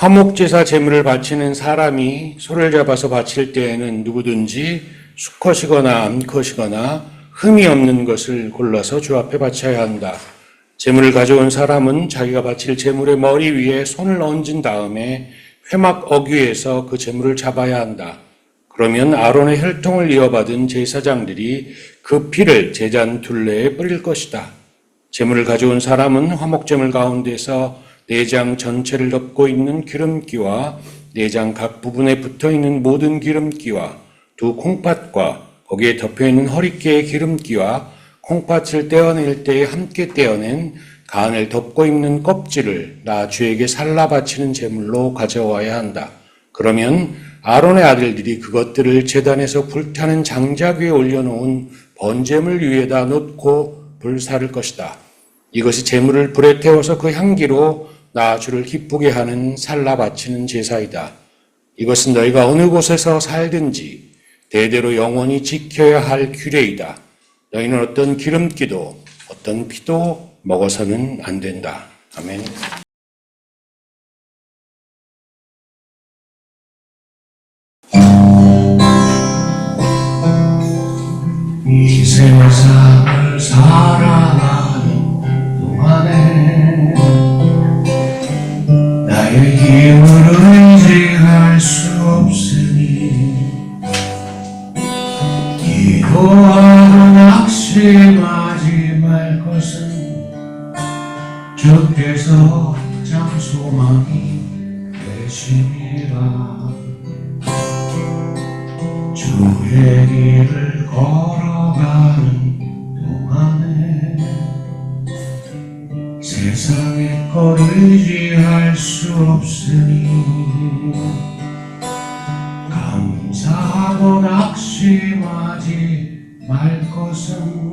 화목제사 제물을 바치는 사람이 소를 잡아서 바칠 때에는 누구든지 수컷이거나 암컷이거나 흠이 없는 것을 골라서 주 앞에 바쳐야 한다. 제물을 가져온 사람은 자기가 바칠 제물의 머리 위에 손을 얹은 다음에 회막 어귀에서 그 제물을 잡아야 한다. 그러면 아론의 혈통을 이어받은 제사장들이 그 피를 제단 둘레에 뿌릴 것이다. 제물을 가져온 사람은 화목제물 가운데서 내장 전체를 덮고 있는 기름기와 내장 각 부분에 붙어있는 모든 기름기와 두 콩팥과 거기에 덮여있는 허리깨의 기름기와 콩팥을 떼어낼 때에 함께 떼어낸 간을 덮고 있는 껍질을 나 주에게 살라 바치는 제물로 가져와야 한다. 그러면 아론의 아들들이 그것들을 제단에서 불타는 장작 위에 올려놓은 번제물 위에다 놓고 불사를 것이다. 이것이 제물을 불에 태워서 그 향기로 나 주를 기쁘게 하는 살라 바치는 제사이다. 이것은 너희가 어느 곳에서 살든지 대대로 영원히 지켜야 할 규례이다. 너희는 어떤 기름기도 어떤 피도 먹어서는 안 된다. 아멘. 이 세상을 살아가는 동안에 나의 힘으로 의지할 수 없으니 기도하고 낙심하지 말 것은 주께서 참 소망이 되시니라. 주의 길을 걸어가는 동안에 세상의 것 의지할 수 없으니 감사하고 낙심하지 말 것은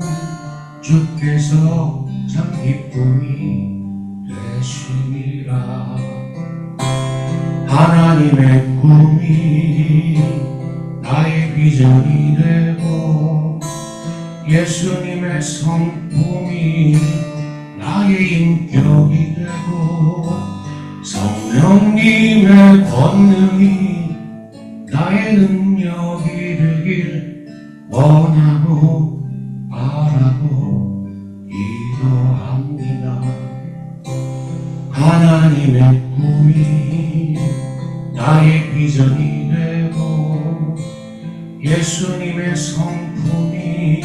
주께서 참 기쁨이 되시니라. 하나님의 꿈이 나의 비전이 되고 예수님의 성품이 나의 인격이 되고 성령님의 권능이 나의 능력이 되길 원하고 바라고 기도합니다. 하나님의 꿈이 나의 비전이 되고 예수님의 성품이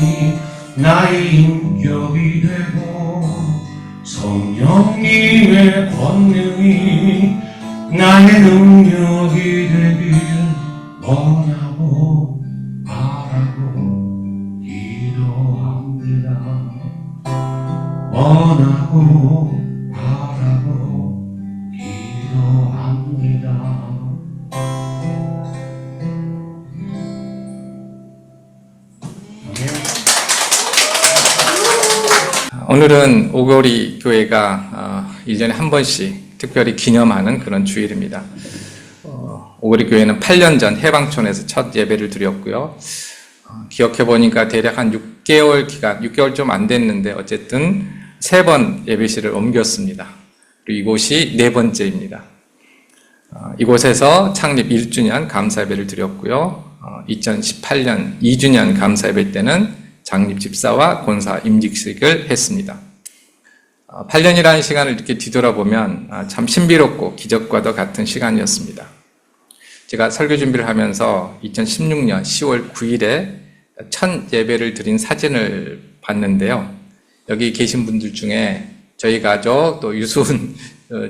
나의 인격이 되고 성령님의 권능이 나의 능력이 되길 원하고 바라고 기도합니다. 원하고 바라고 기도합니다. 오늘은 오거리 교회가 1년에 한 번씩 특별히 기념하는 그런 주일입니다. 오거리 교회는 8년 전 해방촌에서 첫 예배를 드렸고요. 기억해 보니까 대략 한 6개월 기간, 6개월 좀 안 됐는데 어쨌든 3번 예배실을 옮겼습니다. 그리고 이곳이 4번째입니다. 이곳에서 창립 1주년 감사 예배를 드렸고요. 2018년 2주년 감사 예배 때는 장립 집사와 권사 임직식을 했습니다. 8년이라는 시간을 이렇게 뒤돌아보면 참 신비롭고 기적과도 같은 시간이었습니다. 제가 설교 준비를 하면서 2016년 10월 9일에 첫 예배를 드린 사진을 봤는데요. 여기 계신 분들 중에 저희 가족 또 유수훈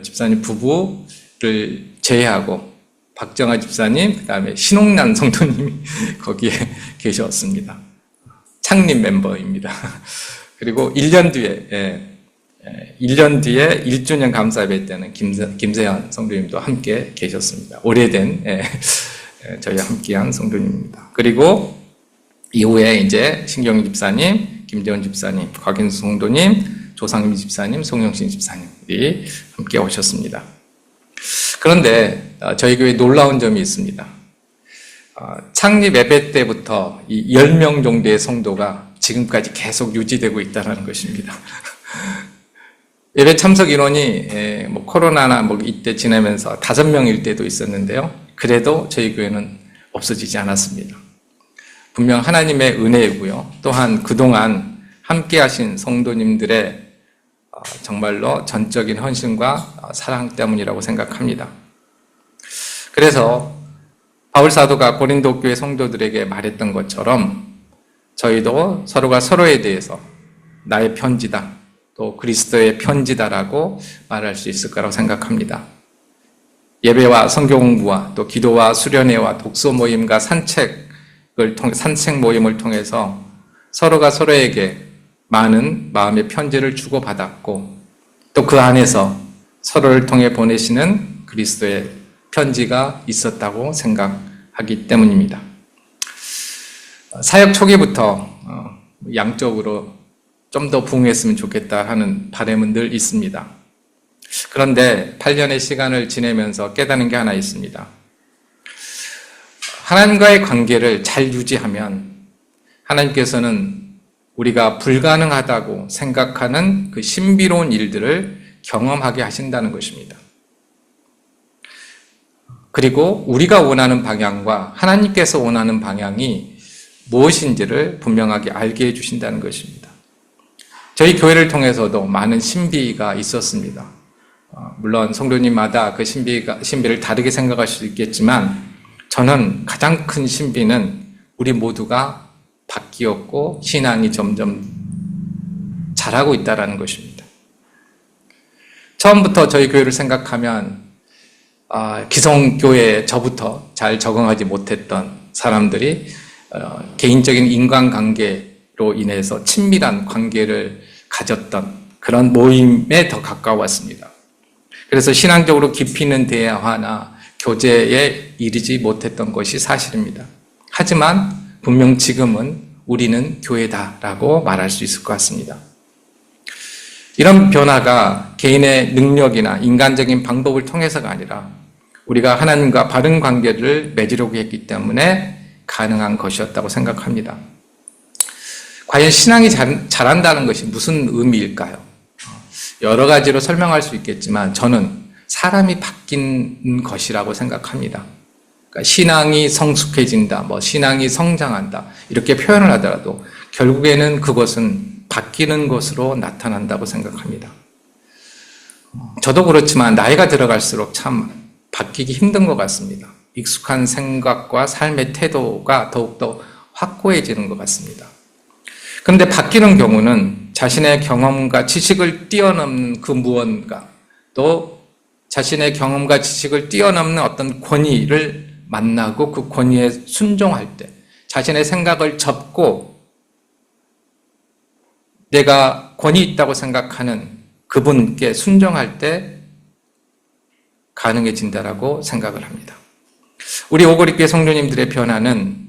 집사님 부부를 제외하고 박정아 집사님, 그 다음에 신홍란 성도님이 거기에 계셨습니다. 창립 멤버입니다. 그리고 1년 뒤에 1주년 감사 예배 때는 김세현 성도님도 함께 계셨습니다. 오래된 저희와 함께한 성도님입니다. 그리고 이후에 이제 신경희 집사님, 김재원 집사님, 곽인수 성도님, 조상임 집사님, 송영신 집사님이 함께 오셨습니다. 그런데 저희 교회에 놀라운 점이 있습니다. 창립 예배 때부터 이 10명 정도의 성도가 지금까지 계속 유지되고 있다는 것입니다. 예배 참석 인원이 코로나나 이때 지나면서 5명일 때도 있었는데요. 그래도 저희 교회는 없어지지 않았습니다. 분명 하나님의 은혜이고요. 또한 그동안 함께 하신 성도님들의 정말로 전적인 헌신과 사랑 때문이라고 생각합니다. 그래서 바울 사도가 고린도 교회 성도들에게 말했던 것처럼 저희도 서로가 서로에 대해서 나의 편지다, 또 그리스도의 편지다라고 말할 수 있을 거라고 생각합니다. 예배와 성경 공부와 또 기도와 수련회와 독서 모임과 산책 모임을 통해서 서로가 서로에게 많은 마음의 편지를 주고받았고 또 그 안에서 서로를 통해 보내시는 그리스도의 편지가 있었다고 생각하기 때문입니다. 사역 초기부터 양적으로 좀 더 부흥했으면 좋겠다 하는 바람은 늘 있습니다. 그런데 8년의 시간을 지내면서 깨닫는 게 하나 있습니다. 하나님과의 관계를 잘 유지하면 하나님께서는 우리가 불가능하다고 생각하는 그 신비로운 일들을 경험하게 하신다는 것입니다. 그리고 우리가 원하는 방향과 하나님께서 원하는 방향이 무엇인지를 분명하게 알게 해주신다는 것입니다. 저희 교회를 통해서도 많은 신비가 있었습니다. 물론 성도님마다 그 신비를 다르게 생각할 수 있겠지만 저는 가장 큰 신비는 우리 모두가 바뀌었고 신앙이 점점 자라고 있다는 것입니다. 처음부터 저희 교회를 생각하면 기성교회에 저부터 잘 적응하지 못했던 사람들이 개인적인 인간관계로 인해서 친밀한 관계를 가졌던 그런 모임에 더 가까웠습니다. 그래서 신앙적으로 깊이 있는 대화나 교제에 이르지 못했던 것이 사실입니다. 하지만 분명 지금은 우리는 교회다라고 말할 수 있을 것 같습니다. 이런 변화가 개인의 능력이나 인간적인 방법을 통해서가 아니라 우리가 하나님과 바른 관계를 맺으려고 했기 때문에 가능한 것이었다고 생각합니다. 과연 신앙이 자란다는 것이 무슨 의미일까요? 여러 가지로 설명할 수 있겠지만 저는 사람이 바뀐 것이라고 생각합니다. 그러니까 신앙이 성숙해진다, 신앙이 성장한다 이렇게 표현을 하더라도 결국에는 그것은 바뀌는 것으로 나타난다고 생각합니다. 저도 그렇지만 나이가 들어갈수록 참 바뀌기 힘든 것 같습니다. 익숙한 생각과 삶의 태도가 더욱더 확고해지는 것 같습니다. 그런데 바뀌는 경우는 자신의 경험과 지식을 뛰어넘는 그 무언가, 또 자신의 경험과 지식을 뛰어넘는 어떤 권위를 만나고 그 권위에 순종할 때, 자신의 생각을 접고 내가 권위 있다고 생각하는 그분께 순종할 때 가능해진다라고 생각을 합니다. 우리 오거리교회 성도님들의 변화는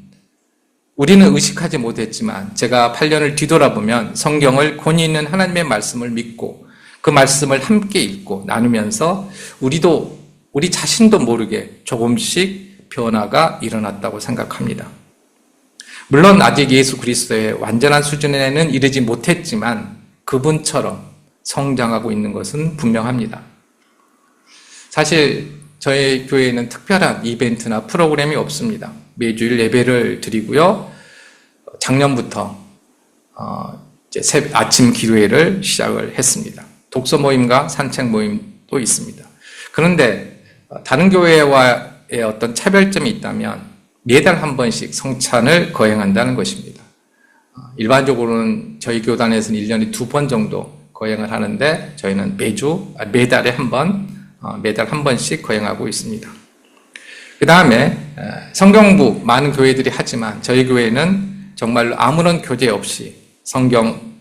우리는 의식하지 못했지만 제가 8년을 뒤돌아보면 성경을 권위 있는 하나님의 말씀을 믿고 그 말씀을 함께 읽고 나누면서 우리 자신도 모르게 조금씩 변화가 일어났다고 생각합니다. 물론 아직 예수 그리스도의 완전한 수준에는 이르지 못했지만 그분처럼 성장하고 있는 것은 분명합니다. 사실 저희 교회에는 특별한 이벤트나 프로그램이 없습니다. 매주일 예배를 드리고요. 작년부터 이제 아침 기도회를 시작을 했습니다. 독서 모임과 산책 모임도 있습니다. 그런데 다른 교회와의 어떤 차별점이 있다면 매달 한 번씩 성찬을 거행한다는 것입니다. 일반적으로는 저희 교단에서는 1년에 2번 정도 거행을 하는데 저희는 매달 한 번씩 거행하고 있습니다. 그 다음에 성경부 많은 교회들이 하지만 저희 교회는 정말로 아무런 교재 없이 성경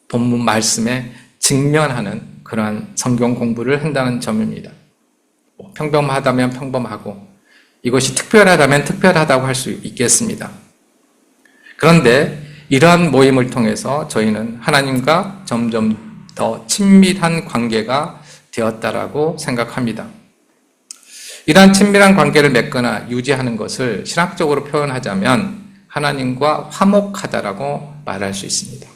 본문 말씀에 직면하는 그러한 성경 공부를 한다는 점입니다. 평범하다면 평범하고 이것이 특별하다면 특별하다고 할 수 있겠습니다. 그런데 이러한 모임을 통해서 저희는 하나님과 점점 더 친밀한 관계가 되었다라고 생각합니다. 이러한 친밀한 관계를 맺거나 유지하는 것을 신학적으로 표현하자면 하나님과 화목하다라고 말할 수 있습니다.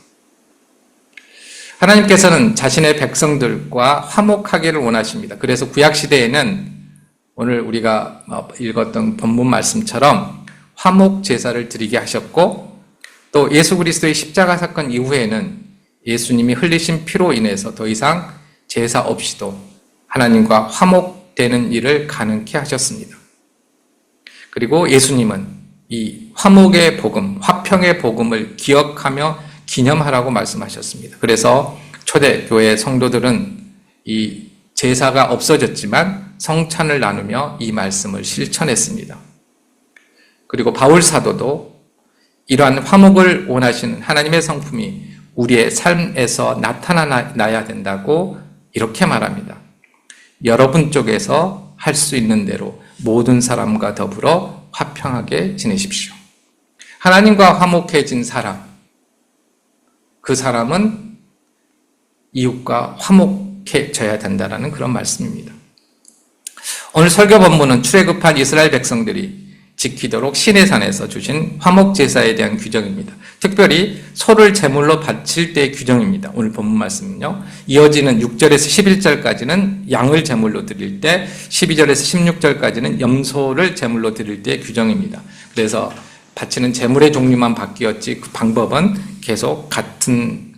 하나님께서는 자신의 백성들과 화목하기를 원하십니다. 그래서 구약시대에는 오늘 우리가 읽었던 본문 말씀처럼 화목 제사를 드리게 하셨고, 또 예수 그리스도의 십자가 사건 이후에는 예수님이 흘리신 피로 인해서 더 이상 제사 없이도 하나님과 화목되는 일을 가능케 하셨습니다. 그리고 예수님은 이 화목의 복음, 화평의 복음을 기억하며 기념하라고 말씀하셨습니다. 그래서 초대교회 성도들은 이 제사가 없어졌지만 성찬을 나누며 이 말씀을 실천했습니다. 그리고 바울 사도도 이러한 화목을 원하시는 하나님의 성품이 우리의 삶에서 나타나야 된다고 이렇게 말합니다. 여러분 쪽에서 할 수 있는 대로 모든 사람과 더불어 화평하게 지내십시오. 하나님과 화목해진 사람, 그 사람은 이웃과 화목해져야 된다는 그런 말씀입니다. 오늘 설교 본문은 출애굽한 이스라엘 백성들이 지키도록 시내산에서 주신 화목제사에 대한 규정입니다. 특별히 소를 제물로 바칠 때의 규정입니다. 오늘 본문 말씀은요. 이어지는 6절에서 11절까지는 양을 제물로 드릴 때, 12절에서 16절까지는 염소를 제물로 드릴 때의 규정입니다. 그래서 바치는 제물의 종류만 바뀌었지 그 방법은 계속 같은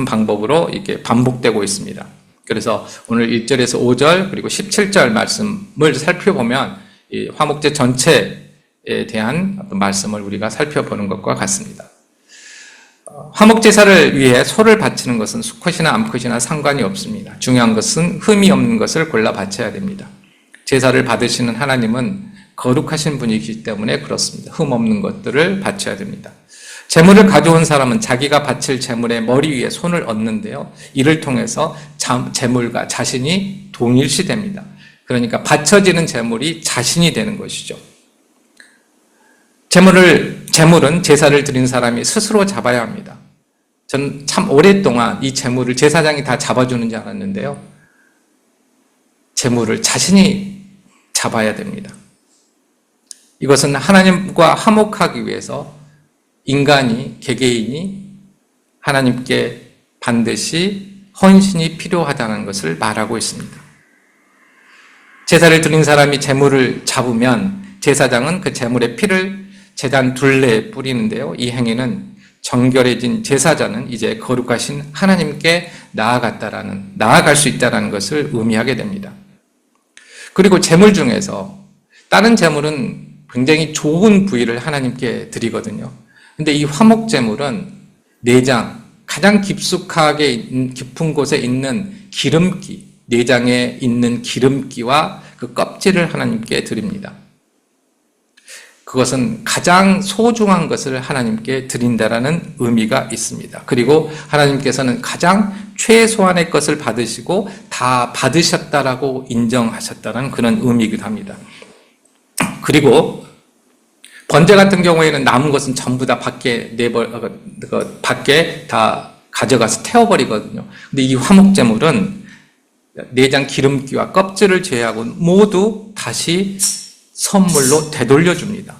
방법으로 이렇게 반복되고 있습니다. 그래서 오늘 1절에서 5절 그리고 17절 말씀을 살펴보면 이 화목제 전체에 대한 어떤 말씀을 우리가 살펴보는 것과 같습니다. 화목제사를 위해 소를 바치는 것은 수컷이나 암컷이나 상관이 없습니다. 중요한 것은 흠이 없는 것을 골라 바쳐야 됩니다. 제사를 받으시는 하나님은 거룩하신 분이기 때문에 그렇습니다. 흠 없는 것들을 바쳐야 됩니다. 제물을 가져온 사람은 자기가 바칠 제물의 머리 위에 손을 얹는데요. 이를 통해서 제물과 자신이 동일시됩니다. 그러니까 바쳐지는 제물이 자신이 되는 것이죠. 제물은 제사를 드린 사람이 스스로 잡아야 합니다. 저는 참 오랫동안 이 제물을 제사장이 다 잡아주는 줄 알았는데요. 제물을 자신이 잡아야 됩니다. 이것은 하나님과 화목하기 위해서 인간이, 개개인이 하나님께 반드시 헌신이 필요하다는 것을 말하고 있습니다. 제사를 드린 사람이 제물을 잡으면 제사장은 그 제물의 피를 제단 둘레에 뿌리는데요. 이 행위는 정결해진 제사자는 이제 거룩하신 하나님께 나아갈 수 있다는 것을 의미하게 됩니다. 그리고 제물 중에서 다른 제물은 굉장히 좋은 부위를 하나님께 드리거든요. 근데 이 화목 제물은 내장, 가장 깊은 곳에 있는 기름기, 내장에 있는 기름기와 그 껍질을 하나님께 드립니다. 그것은 가장 소중한 것을 하나님께 드린다라는 의미가 있습니다. 그리고 하나님께서는 가장 최소한의 것을 받으시고 다 받으셨다라고 인정하셨다는 그런 의미이기도 합니다. 그리고 번제 같은 경우에는 남은 것은 전부 다 밖에 다 가져가서 태워버리거든요. 근데 이 화목제물은 내장 기름기와 껍질을 제외하고 모두 다시 선물로 되돌려줍니다.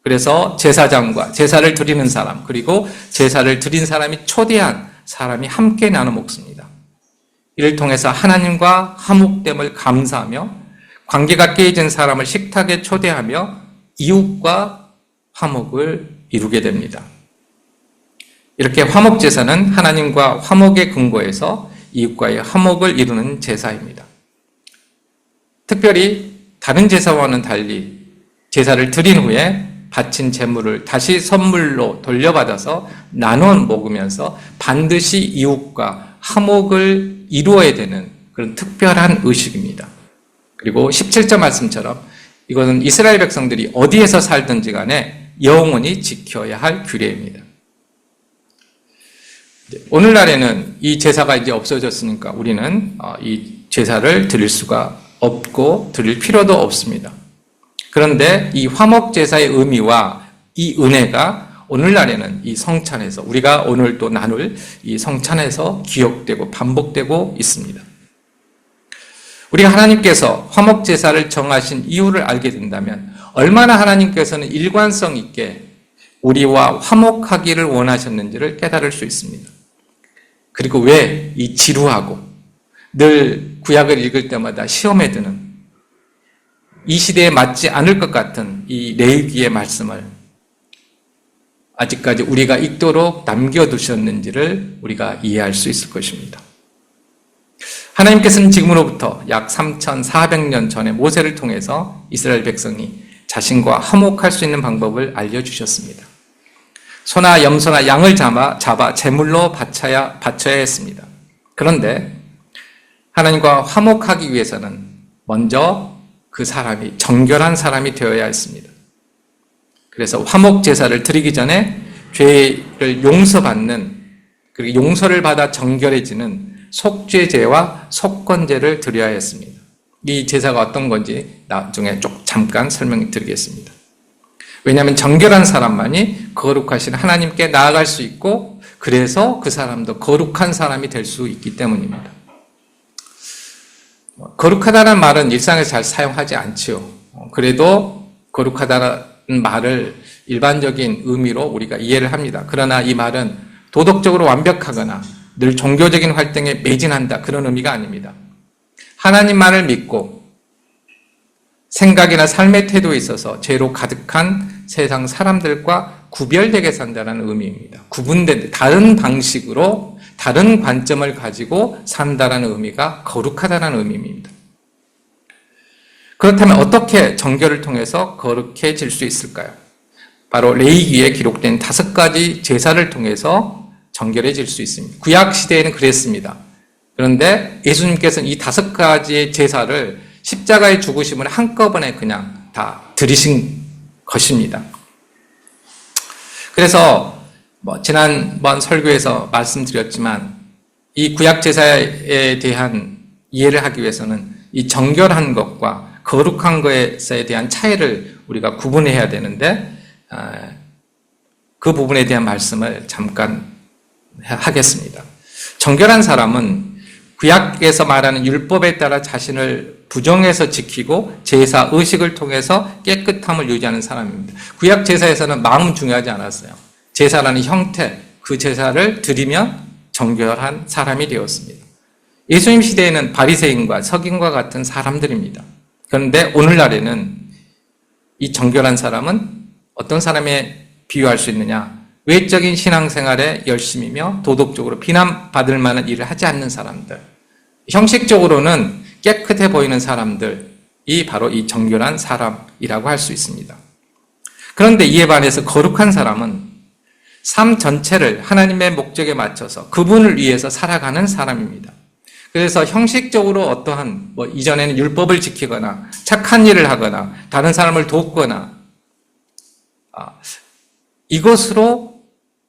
그래서 제사장과 제사를 드리는 사람, 그리고 제사를 드린 사람이 초대한 사람이 함께 나눠 먹습니다. 이를 통해서 하나님과 화목됨을 감사하며 관계가 깨진 사람을 식탁에 초대하며 이웃과 화목을 이루게 됩니다. 이렇게 화목제사는 하나님과 화목의 근거에서 이웃과의 화목을 이루는 제사입니다. 특별히 다른 제사와는 달리 제사를 드린 후에 바친 제물을 다시 선물로 돌려받아서 나눠 먹으면서 반드시 이웃과 화목을 이루어야 되는 그런 특별한 의식입니다. 그리고 17절 말씀처럼 이것은 이스라엘 백성들이 어디에서 살든지 간에 영원히 지켜야 할 규례입니다. 오늘날에는 이 제사가 이제 없어졌으니까 우리는 이 제사를 드릴 수가 없고 드릴 필요도 없습니다. 그런데 이 화목제사의 의미와 이 은혜가 오늘날에는 이 성찬에서 우리가 오늘 또 나눌 이 성찬에서 기억되고 반복되고 있습니다. 우리가 하나님께서 화목제사를 정하신 이유를 알게 된다면 얼마나 하나님께서는 일관성 있게 우리와 화목하기를 원하셨는지를 깨달을 수 있습니다. 그리고 왜 이 지루하고 늘 구약을 읽을 때마다 시험에 드는 이 시대에 맞지 않을 것 같은 이 레위기의 말씀을 아직까지 우리가 읽도록 남겨두셨는지를 우리가 이해할 수 있을 것입니다. 하나님께서는 지금으로부터 약 3,400년 전에 모세를 통해서 이스라엘 백성이 자신과 화목할 수 있는 방법을 알려주셨습니다. 소나 염소나 양을 잡아 제물로 바쳐야 했습니다. 그런데 하나님과 화목하기 위해서는 먼저 그 사람이 정결한 사람이 되어야 했습니다. 그래서 화목 제사를 드리기 전에 죄를 용서받는, 그리고 용서를 받아 정결해지는 속죄제와 속건제를 드려야 했습니다. 이 제사가 어떤 건지 나중에 잠깐 설명드리겠습니다. 왜냐하면 정결한 사람만이 거룩하신 하나님께 나아갈 수 있고, 그래서 그 사람도 거룩한 사람이 될 수 있기 때문입니다. 거룩하다는 말은 일상에서 잘 사용하지 않지요. 그래도 거룩하다는 말을 일반적인 의미로 우리가 이해를 합니다. 그러나 이 말은 도덕적으로 완벽하거나 늘 종교적인 활동에 매진한다, 그런 의미가 아닙니다. 하나님만을 믿고 생각이나 삶의 태도에 있어서 죄로 가득한 세상 사람들과 구별되게 산다는 의미입니다. 구분된 다른 방식으로 다른 관점을 가지고 산다는 의미가 거룩하다는 의미입니다. 그렇다면 어떻게 정결을 통해서 거룩해질 수 있을까요? 바로 레위기에 기록된 5가지 제사를 통해서 정결해질 수 있습니다. 구약 시대에는 그랬습니다. 그런데 예수님께서는 이 5가지의 제사를 십자가의 죽으심을 한꺼번에 그냥 다 드리신 것입니다. 그래서 지난번 설교에서 말씀드렸지만 이 구약 제사에 대한 이해를 하기 위해서는 이 정결한 것과 거룩한 것에 대한 차이를 우리가 구분해야 되는데, 그 부분에 대한 말씀을 잠깐 하겠습니다. 정결한 사람은 구약에서 말하는 율법에 따라 자신을 부정해서 지키고 제사 의식을 통해서 깨끗함을 유지하는 사람입니다. 구약 제사에서는 마음은 중요하지 않았어요. 제사라는 형태, 그 제사를 드리면 정결한 사람이 되었습니다. 예수님 시대에는 바리새인과 서기관과 같은 사람들입니다. 그런데 오늘날에는 이 정결한 사람은 어떤 사람에 비유할 수 있느냐? 외적인 신앙생활에 열심이며 도덕적으로 비난받을 만한 일을 하지 않는 사람들, 형식적으로는 깨끗해 보이는 사람들이 바로 이 정결한 사람이라고 할 수 있습니다. 그런데 이에 반해서 거룩한 사람은 삶 전체를 하나님의 목적에 맞춰서 그분을 위해서 살아가는 사람입니다. 그래서 형식적으로 어떠한 이전에는 율법을 지키거나 착한 일을 하거나 다른 사람을 돕거나 이것으로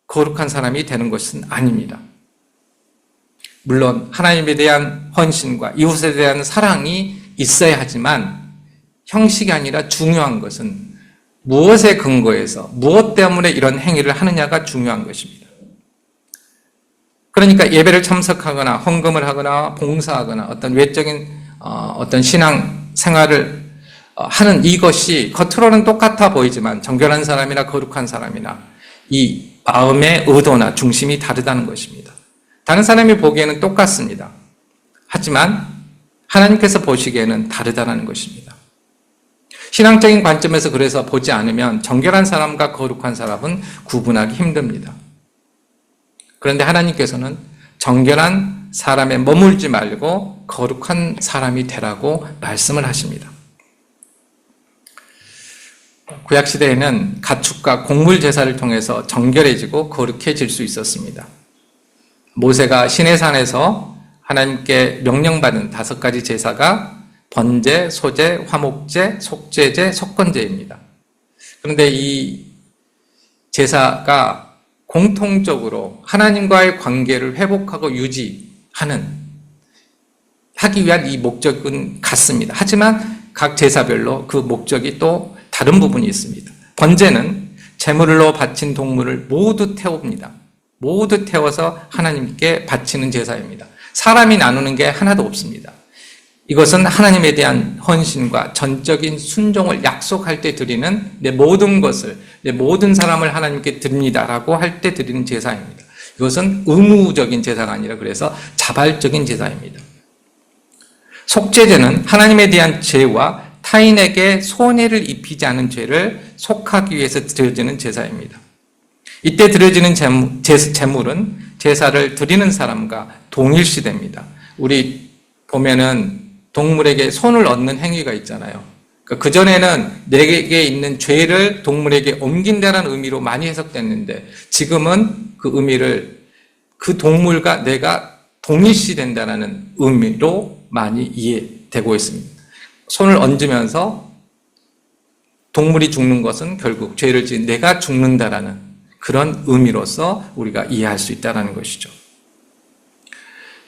거룩한 사람이 되는 것은 아닙니다. 물론 하나님에 대한 헌신과 이웃에 대한 사랑이 있어야 하지만 형식이 아니라 중요한 것은 무엇에 근거해서 무엇 때문에 이런 행위를 하느냐가 중요한 것입니다. 그러니까 예배를 참석하거나 헌금을 하거나 봉사하거나 어떤 외적인 어떤 신앙 생활을 하는 이것이 겉으로는 똑같아 보이지만 정결한 사람이나 거룩한 사람이나 이 마음의 의도나 중심이 다르다는 것입니다. 다른 사람이 보기에는 똑같습니다. 하지만 하나님께서 보시기에는 다르다는 것입니다. 신앙적인 관점에서 그래서 보지 않으면 정결한 사람과 거룩한 사람은 구분하기 힘듭니다. 그런데 하나님께서는 정결한 사람에 머물지 말고 거룩한 사람이 되라고 말씀을 하십니다. 구약시대에는 가축과 곡물 제사를 통해서 정결해지고 거룩해질 수 있었습니다. 모세가 시내산에서 하나님께 명령받은 5가지 제사가 번제, 소제, 화목제, 속죄제, 속건제입니다. 그런데 이 제사가 공통적으로 하나님과의 관계를 회복하고 유지하기 위한 이 목적은 같습니다. 하지만 각 제사별로 그 목적이 또 다른 부분이 있습니다. 번제는 제물로 바친 동물을 모두 태웁니다. 모두 태워서 하나님께 바치는 제사입니다. 사람이 나누는 게 하나도 없습니다. 이것은 하나님에 대한 헌신과 전적인 순종을 약속할 때 드리는 내 모든 것을, 내 모든 사람을 하나님께 드립니다라고 할 때 드리는 제사입니다. 이것은 의무적인 제사가 아니라 그래서 자발적인 제사입니다. 속죄제는 하나님에 대한 죄와 타인에게 손해를 입히지 않은 죄를 속하기 위해서 드려지는 제사입니다. 이때 드려지는 제물은 제사를 드리는 사람과 동일시됩니다. 우리 보면은 동물에게 손을 얹는 행위가 있잖아요. 그전에는 내게 있는 죄를 동물에게 옮긴다는 의미로 많이 해석됐는데 지금은 그 의미를 그 동물과 내가 동일시된다는 의미로 많이 이해되고 있습니다. 손을 얹으면서 동물이 죽는 것은 결국 죄를 지은 내가 죽는다라는 그런 의미로서 우리가 이해할 수 있다는 것이죠.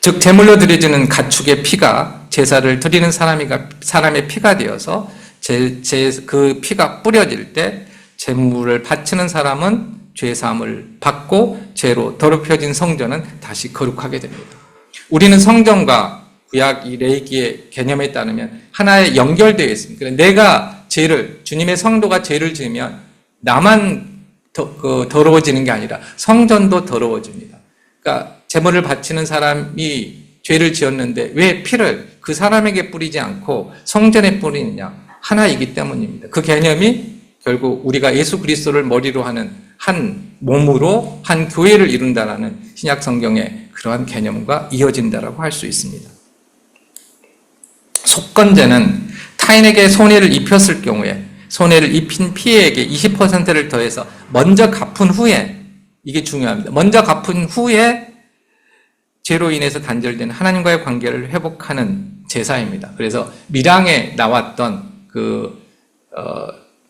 즉 제물로 드려지는 가축의 피가 제사를 드리는 사람의 피가 되어서 그 피가 뿌려질 때 제물을 바치는 사람은 죄사함을 받고 죄로 더럽혀진 성전은 다시 거룩하게 됩니다. 우리는 성전과 구약 이 레위기의 개념에 따르면 하나에 연결되어 있습니다. 그래서 내가 주님의 성도가 죄를 지으면 나만 더러워지는 게 아니라 성전도 더러워집니다. 그러니까 제물을 바치는 사람이 죄를 지었는데 왜 피를 그 사람에게 뿌리지 않고 성전에 뿌리느냐? 하나이기 때문입니다. 그 개념이 결국 우리가 예수 그리스도를 머리로 하는 한 몸으로 한 교회를 이룬다라는 신약 성경의 그러한 개념과 이어진다라고 할 수 있습니다. 속건제는 타인에게 손해를 입혔을 경우에 손해를 입힌 피해에게 20%를 더해서 먼저 갚은 후에, 이게 중요합니다. 먼저 갚은 후에 죄로 인해서 단절된 하나님과의 관계를 회복하는 제사입니다. 그래서 밀항에 나왔던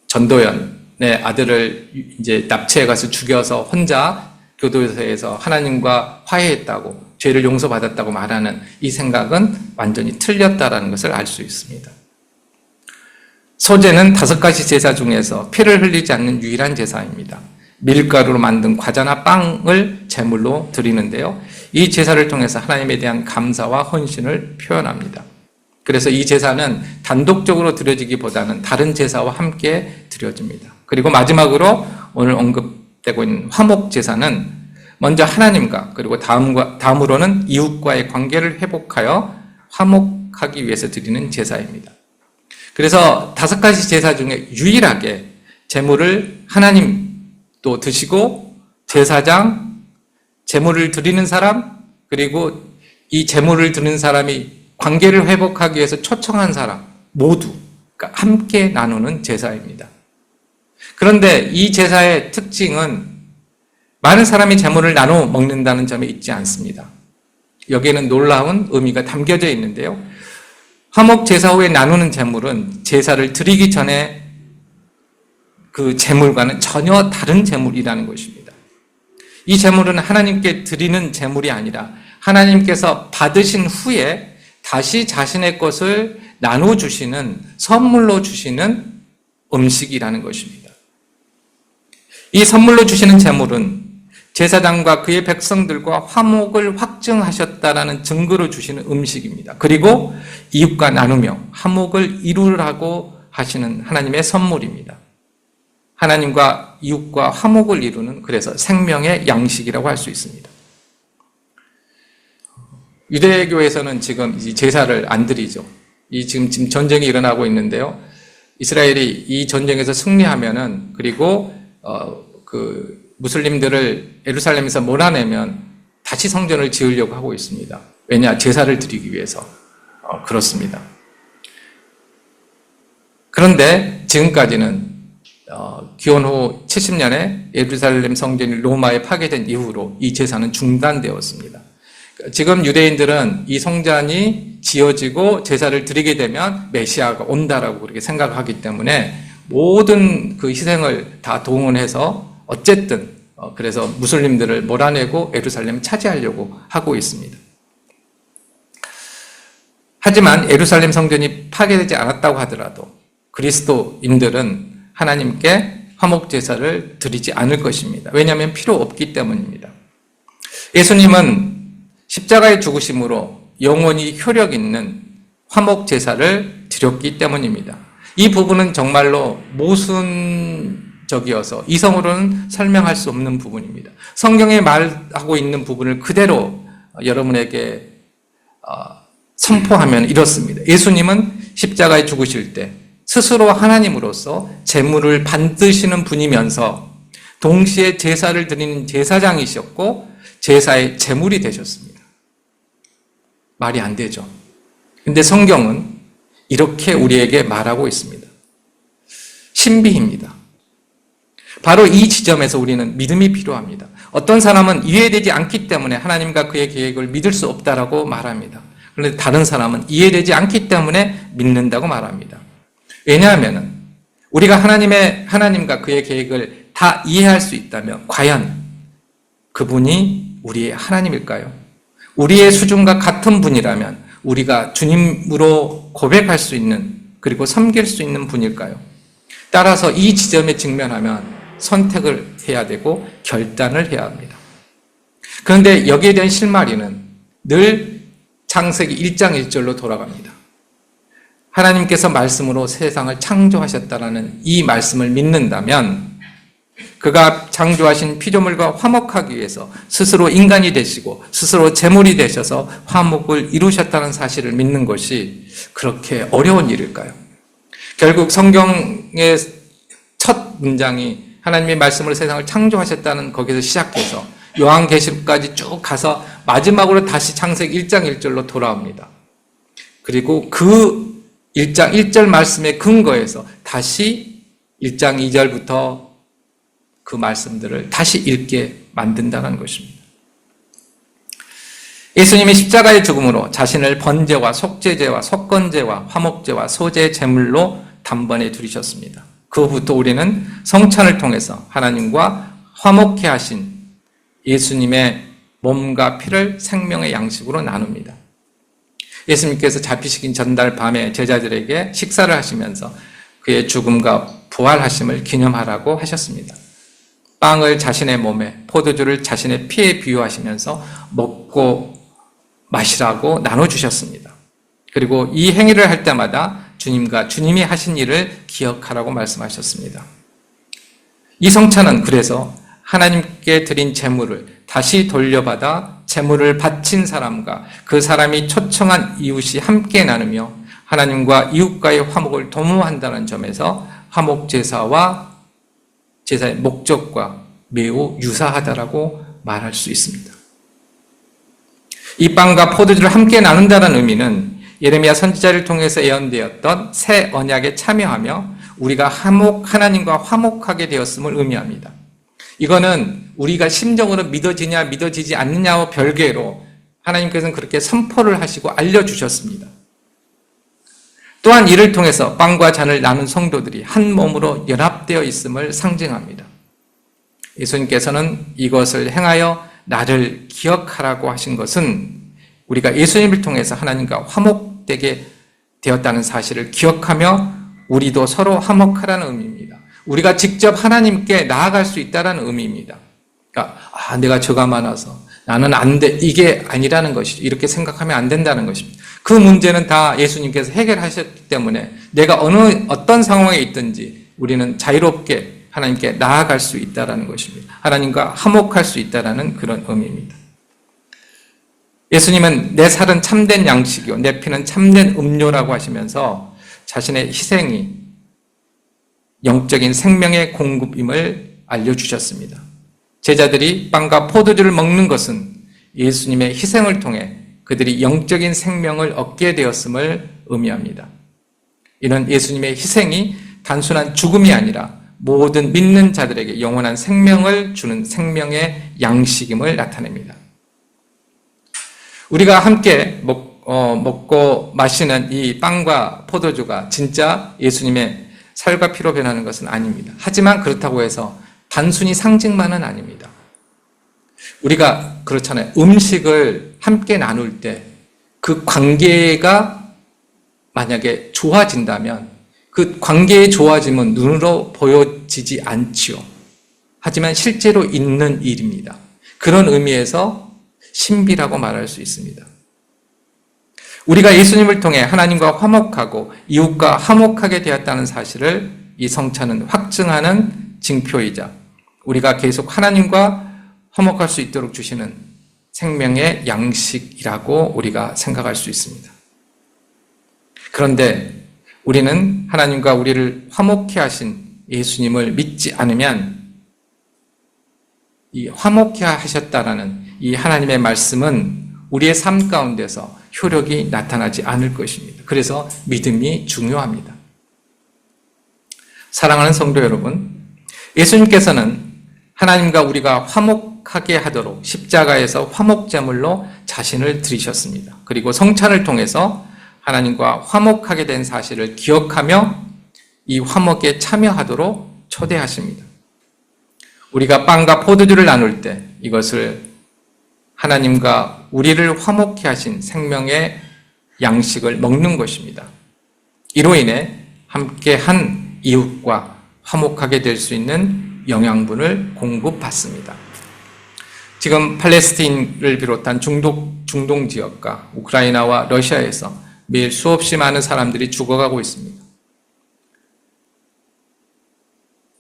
전도연의 아들을 이제 납치해 가서 죽여서 혼자 교도소에서 하나님과 화해했다고, 죄를 용서받았다고 말하는 이 생각은 완전히 틀렸다라는 것을 알 수 있습니다. 소제는 5가지 제사 중에서 피를 흘리지 않는 유일한 제사입니다. 밀가루로 만든 과자나 빵을 제물로 드리는데요. 이 제사를 통해서 하나님에 대한 감사와 헌신을 표현합니다. 그래서 이 제사는 단독적으로 드려지기보다는 다른 제사와 함께 드려집니다. 그리고 마지막으로 오늘 언급되고 있는 화목 제사는 먼저 하나님과 그리고 다음으로는 이웃과의 관계를 회복하여 화목하기 위해서 드리는 제사입니다. 그래서 5가지 제사 중에 유일하게 제물을 하나님도 드시고 제사장, 제물을 드리는 사람, 그리고 이 제물을 드리는 사람이 관계를 회복하기 위해서 초청한 사람 모두 함께 나누는 제사입니다. 그런데 이 제사의 특징은 많은 사람이 제물을 나눠 먹는다는 점에 있지 않습니다. 여기에는 놀라운 의미가 담겨져 있는데요. 화목 제사 후에 나누는 제물은 제사를 드리기 전에 그 제물과는 전혀 다른 제물이라는 것입니다. 이 제물은 하나님께 드리는 제물이 아니라 하나님께서 받으신 후에 다시 자신의 것을 나눠주시는, 선물로 주시는 음식이라는 것입니다. 이 선물로 주시는 제물은 제사장과 그의 백성들과 화목을 확증하셨다라는 증거로 주시는 음식입니다. 그리고 이웃과 나누며 화목을 이루라고 하시는 하나님의 선물입니다. 하나님과 이웃과 화목을 이루는, 그래서 생명의 양식이라고 할 수 있습니다. 유대교에서는 지금 이 제사를 안 드리죠. 지금 전쟁이 일어나고 있는데요. 이스라엘이 이 전쟁에서 승리하면은, 그리고 무슬림들을 예루살렘에서 몰아내면 다시 성전을 지으려고 하고 있습니다. 왜냐? 제사를 드리기 위해서. 그렇습니다. 그런데 지금까지는 기원 후 70년에 예루살렘 성전이 로마에 파괴된 이후로 이 제사는 중단되었습니다. 지금 유대인들은 이 성전이 지어지고 제사를 드리게 되면 메시아가 온다라고 그렇게 생각하기 때문에 모든 그 희생을 다 동원해서 어쨌든 그래서 무슬림들을 몰아내고 예루살렘을 차지하려고 하고 있습니다. 하지만 예루살렘 성전이 파괴되지 않았다고 하더라도 그리스도인들은 하나님께 화목 제사를 드리지 않을 것입니다. 왜냐하면 필요 없기 때문입니다. 예수님은 십자가의 죽으심으로 영원히 효력 있는 화목 제사를 드렸기 때문입니다. 이 부분은 정말로 모순된 적이어서 이성으로는 설명할 수 없는 부분입니다. 성경에 말하고 있는 부분을 그대로 여러분에게 선포하면 이렇습니다. 예수님은 십자가에 죽으실 때 스스로 하나님으로서 제물을 받으시는 분이면서 동시에 제사를 드리는 제사장이셨고 제사의 제물이 되셨습니다. 말이 안 되죠. 근데 성경은 이렇게 우리에게 말하고 있습니다. 신비입니다. 바로 이 지점에서 우리는 믿음이 필요합니다. 어떤 사람은 이해되지 않기 때문에 하나님과 그의 계획을 믿을 수 없다라고 말합니다. 그런데 다른 사람은 이해되지 않기 때문에 믿는다고 말합니다. 왜냐하면 우리가 하나님과 그의 계획을 다 이해할 수 있다면 과연 그분이 우리의 하나님일까요? 우리의 수준과 같은 분이라면 우리가 주님으로 고백할 수 있는 그리고 섬길 수 있는 분일까요? 따라서 이 지점에 직면하면 선택을 해야 되고 결단을 해야 합니다. 그런데 여기에 대한 실마리는 늘 창세기 1장 1절로 돌아갑니다. 하나님께서 말씀으로 세상을 창조하셨다라는 이 말씀을 믿는다면 그가 창조하신 피조물과 화목하기 위해서 스스로 인간이 되시고 스스로 제물이 되셔서 화목을 이루셨다는 사실을 믿는 것이 그렇게 어려운 일일까요? 결국 성경의 첫 문장이 하나님의 말씀으로 세상을 창조하셨다는 거기서 시작해서 요한계시록까지 쭉 가서 마지막으로 다시 창세기 1장 1절로 돌아옵니다. 그리고 그 1장 1절 말씀의 근거에서 다시 1장 2절부터 그 말씀들을 다시 읽게 만든다는 것입니다. 예수님이 십자가의 죽음으로 자신을 번제와 속죄제와 속건제와 화목제와 소제 제물로 단번에 드리셨습니다. 그 후부터 우리는 성찬을 통해서 하나님과 화목케 하신 예수님의 몸과 피를 생명의 양식으로 나눕니다. 예수님께서 잡히시긴 전날 밤에 제자들에게 식사를 하시면서 그의 죽음과 부활하심을 기념하라고 하셨습니다. 빵을 자신의 몸에, 포도주를 자신의 피에 비유하시면서 먹고 마시라고 나눠주셨습니다. 그리고 이 행위를 할 때마다 주님과 주님이 하신 일을 기억하라고 말씀하셨습니다. 이 성찬은 그래서 하나님께 드린 제물을 다시 돌려받아 제물을 바친 사람과 그 사람이 초청한 이웃이 함께 나누며 하나님과 이웃과의 화목을 도모한다는 점에서 화목제사와 제사의 목적과 매우 유사하다라고 말할 수 있습니다. 이 빵과 포도주를 함께 나눈다는 의미는 예레미야 선지자를 통해서 예언되었던 새 언약에 참여하며 우리가 하나님과 화목하게 되었음을 의미합니다. 이거는 우리가 심정으로 믿어지냐 믿어지지 않느냐와 별개로 하나님께서는 그렇게 선포를 하시고 알려주셨습니다. 또한 이를 통해서 빵과 잔을 나눈 성도들이 한 몸으로 연합되어 있음을 상징합니다. 예수님께서는 이것을 행하여 나를 기억하라고 하신 것은 우리가 예수님을 통해서 하나님과 화목되게 되었다는 사실을 기억하며 우리도 서로 화목하라는 의미입니다. 우리가 직접 하나님께 나아갈 수 있다는 의미입니다. 그러니까 내가 죄가 많아서 나는 안 돼, 이게 아니라는 것이죠. 이렇게 생각하면 안 된다는 것입니다. 그 문제는 다 예수님께서 해결하셨기 때문에 내가 어떤 상황에 있든지 우리는 자유롭게 하나님께 나아갈 수 있다는 것입니다. 하나님과 화목할 수 있다는 그런 의미입니다. 예수님은 내 살은 참된 양식이요 내 피는 참된 음료라고 하시면서 자신의 희생이 영적인 생명의 공급임을 알려주셨습니다. 제자들이 빵과 포도주를 먹는 것은 예수님의 희생을 통해 그들이 영적인 생명을 얻게 되었음을 의미합니다. 이는 예수님의 희생이 단순한 죽음이 아니라 모든 믿는 자들에게 영원한 생명을 주는 생명의 양식임을 나타냅니다. 우리가 함께 먹고 마시는 이 빵과 포도주가 진짜 예수님의 살과 피로 변하는 것은 아닙니다. 하지만 그렇다고 해서 단순히 상징만은 아닙니다. 우리가 그렇잖아요. 음식을 함께 나눌 때 그 관계가 만약에 좋아진다면 그 관계의 좋아짐은 눈으로 보여지지 않지요. 하지만 실제로 있는 일입니다. 그런 의미에서 신비라고 말할 수 있습니다. 우리가 예수님을 통해 하나님과 화목하고 이웃과 화목하게 되었다는 사실을 이 성찬은 확증하는 징표이자 우리가 계속 하나님과 화목할 수 있도록 주시는 생명의 양식이라고 우리가 생각할 수 있습니다. 그런데 우리는 하나님과 우리를 화목케 하신 예수님을 믿지 않으면 이 화목케 하셨다라는 이 하나님의 말씀은 우리의 삶 가운데서 효력이 나타나지 않을 것입니다. 그래서 믿음이 중요합니다. 사랑하는 성도 여러분, 예수님께서는 하나님과 우리가 화목하게 하도록 십자가에서 화목제물로 자신을 드리셨습니다. 그리고 성찬을 통해서 하나님과 화목하게 된 사실을 기억하며 이 화목에 참여하도록 초대하십니다. 우리가 빵과 포도주를 나눌 때 이것을 하나님과 우리를 화목케 하신 생명의 양식을 먹는 것입니다. 이로 인해 함께 한 이웃과 화목하게 될 수 있는 영양분을 공급받습니다. 지금 팔레스타인을 비롯한 중동 지역과 우크라이나와 러시아에서 매일 수없이 많은 사람들이 죽어가고 있습니다.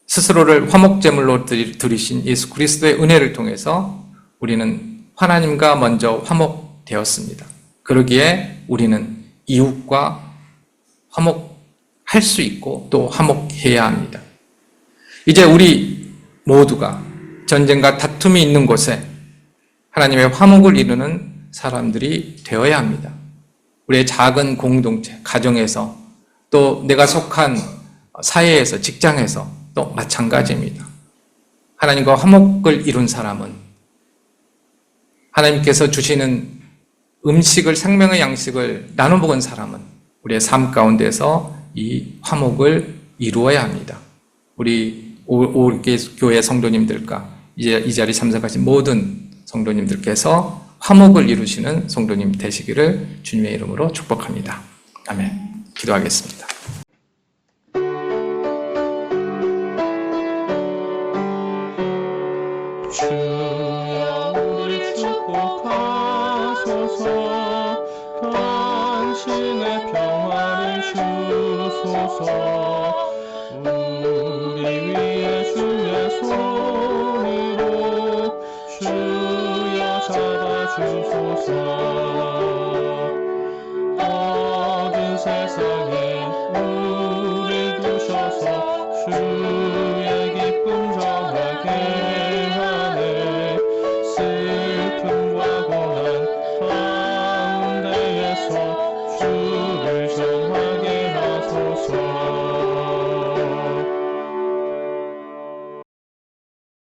스스로를 화목제물로 드리신 예수 그리스도의 은혜를 통해서 우리는 하나님과 먼저 화목되었습니다. 그러기에 우리는 이웃과 화목할 수 있고 또 화목해야 합니다. 이제 우리 모두가 전쟁과 다툼이 있는 곳에 하나님의 화목을 이루는 사람들이 되어야 합니다. 우리의 작은 공동체, 가정에서 또 내가 속한 사회에서, 직장에서 또 마찬가지입니다. 하나님과 화목을 이룬 사람은 하나님께서 주시는 음식을, 생명의 양식을 나눠 먹은 사람은 우리의 삶 가운데서 이 화목을 이루어야 합니다. 우리 교회 성도님들과 이제 이 자리에 참석하신 모든 성도님들께서 화목을 이루시는 성도님 되시기를 주님의 이름으로 축복합니다. 아멘. 기도하겠습니다. 주여 우리 축복하소서. 당신의 평화를 주소서. 우리 위에 주의 손으로 주여 잡아주소서.